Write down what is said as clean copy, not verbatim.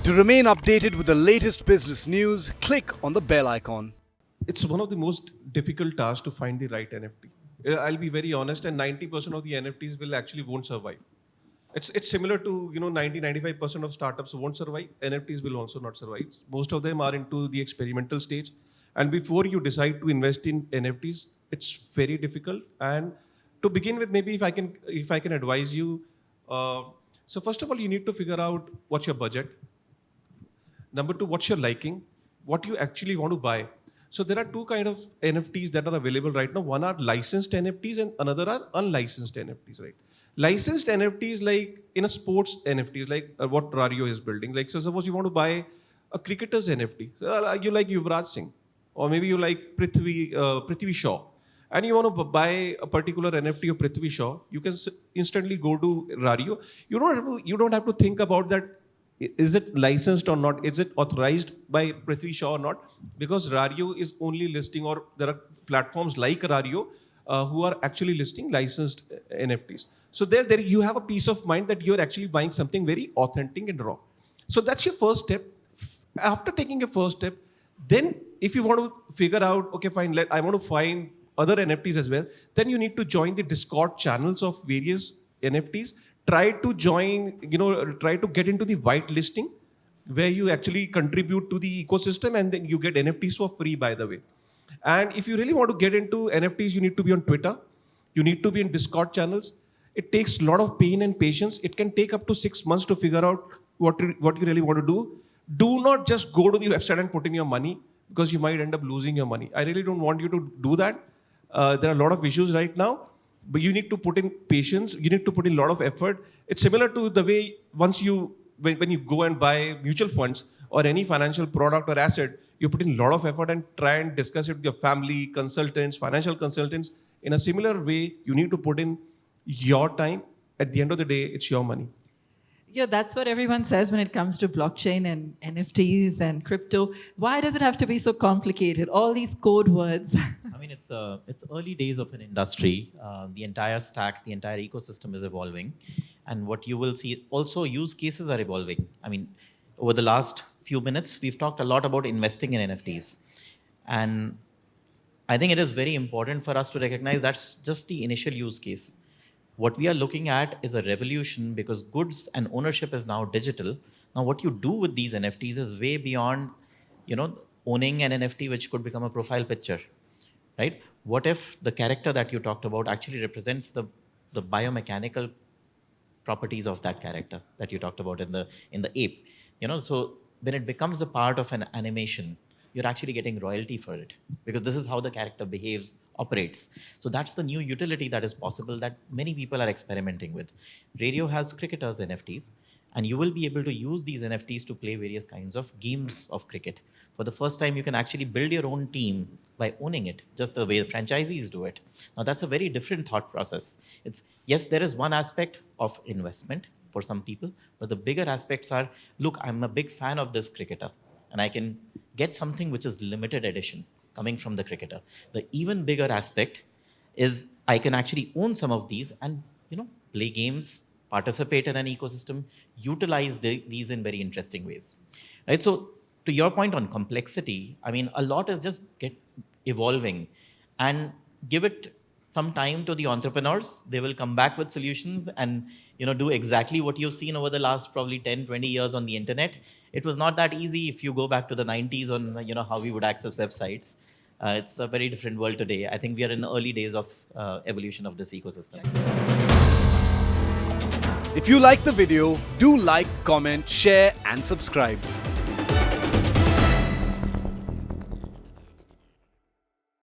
To remain updated with the latest business news, click on the bell icon. It's one of the most difficult tasks to find the right NFT. I'll be very honest, and 90% of the NFTs will actually won't survive. It's similar to 95% of startups won't survive. NFTs will also not survive. Most of them are into the experimental stage, and before you decide to invest in NFTs, it's very difficult. And to begin with, maybe if I can advise you, so first of all, you need to figure out what's your budget. Number two, what's your liking? What you actually want to buy. So there are two kind of NFTs that are available right now. One are licensed NFTs and another are unlicensed NFTs, right? Licensed NFTs like in a sports NFTs, like what Rario is building. Like, so suppose you want to buy a cricketer's NFT. So, you like Yuvraj Singh, or maybe you like Prithvi Shaw, and you want to buy a particular NFT of Prithvi Shaw. You can instantly go to Rario. You don't have to think about that. Is it licensed or not? Is it authorized by Prithvi Shaw or not? Because Rario is only listing, or there are platforms like Rario who are actually listing licensed NFTs. So there you have a peace of mind that you're actually buying something very authentic and raw. So that's your first step. After taking your first step, then if you want to figure out, okay, fine, I want to find other NFTs as well, then you need to join the Discord channels of various NFTs. Try to join, try to get into the white listing where you actually contribute to the ecosystem, and then you get NFTs for free, by the way. And if you really want to get into NFTs, you need to be on Twitter. You need to be in Discord channels. It takes a lot of pain and patience. It can take up to 6 months to figure out what you really want to do. Do not just go to the website and put in your money, because you might end up losing your money. I really don't want you to do that. There are a lot of issues right now. But you need to put in patience. You need to put in a lot of effort. It's similar to the way when you go and buy mutual funds or any financial product or asset, you put in a lot of effort and try and discuss it with your family, consultants, financial consultants. In a similar way, you need to put in your time. At the end of the day, it's your money. Yeah, that's what everyone says when it comes to blockchain and NFTs and crypto. Why does it have to be so complicated? All these code words. I mean, it's early days of an industry. The entire stack, the entire ecosystem is evolving. And what you will see, also use cases are evolving. I mean, over the last few minutes, we've talked a lot about investing in NFTs. And I think it is very important for us to recognize that's just the initial use case. What we are looking at is a revolution, because goods and ownership is now digital. Now, what you do with these NFTs is way beyond, owning an NFT which could become a profile picture, right? What if the character that you talked about actually represents the biomechanical properties of that character that you talked about in the ape? So when it becomes a part of an animation, you're actually getting royalty for it, because this is how the character behaves, operates. So that's the new utility that is possible that many people are experimenting with. Radio has cricketers' NFTs, and you will be able to use these NFTs to play various kinds of games of cricket. For the first time, you can actually build your own team by owning it, just the way the franchisees do it. Now, that's a very different thought process. Yes, there is one aspect of investment for some people, but the bigger aspects are, look, I'm a big fan of this cricketer, and I can get something which is limited edition coming from the cricketer. The even bigger aspect is I can actually own some of these and play games, participate in an ecosystem, utilize these in very interesting ways. Right? So to your point on complexity, I mean, a lot is just evolving, and give it some time to the entrepreneurs. They will come back with solutions and do exactly what you've seen over the last probably 10, 20 years on the internet. It was not that easy if you go back to the 90s on how we would access websites. It's a very different world today. I think we are in the early days of evolution of this ecosystem. If you like the video, do like, comment, share and subscribe.